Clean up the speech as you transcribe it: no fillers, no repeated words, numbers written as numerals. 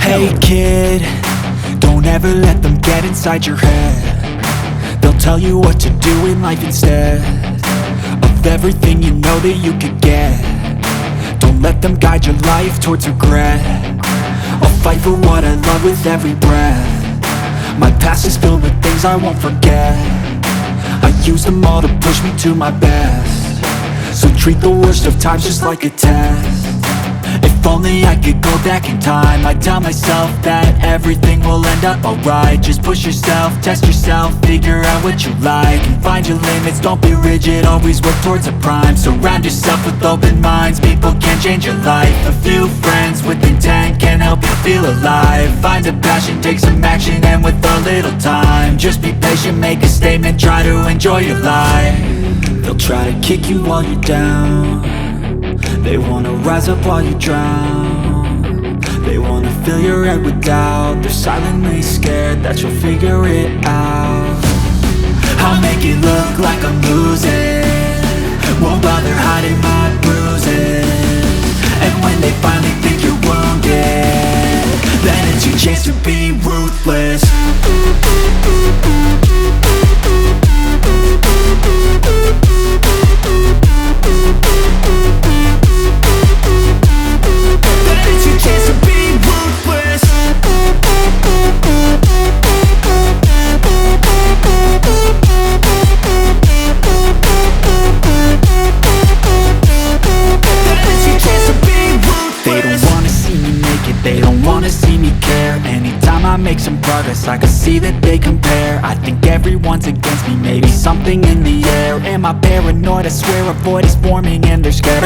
Hey kid, don't ever let them get inside your head. They'll tell you what to do in life instead of everything you know that you could get. Don't let them guide your life towards regret. I'll fight for what I love with every breath. My past is filled with things I won't forget. I use them all to push me to my best. So treat the worst of times just like a test. If only I could go back in time, I'd tell myself that everything will end up alright. Just push yourself, test yourself, figure out what you like, and find your limits, don't be rigid, always work towards a prime. Surround yourself with open minds, people can change your life. A few friends with intent can help you feel alive. Find a passion, take some action, and with a little time, just be patient, make a statement, try to enjoy your life. They'll try to kick you while you're down. They wanna rise up while you drown. They wanna fill your head with doubt. They're silently scared that you'll figure it out. I'll make it look like I'm losing, won't bother hiding my bruises. And when they finally think you're wounded, then it's your chance to be ruthless. They don't wanna see me care. Anytime I make some progress, I can see that they compare. I think everyone's against me, maybe something in the air. Am I paranoid? I swear a void is forming and they're scared.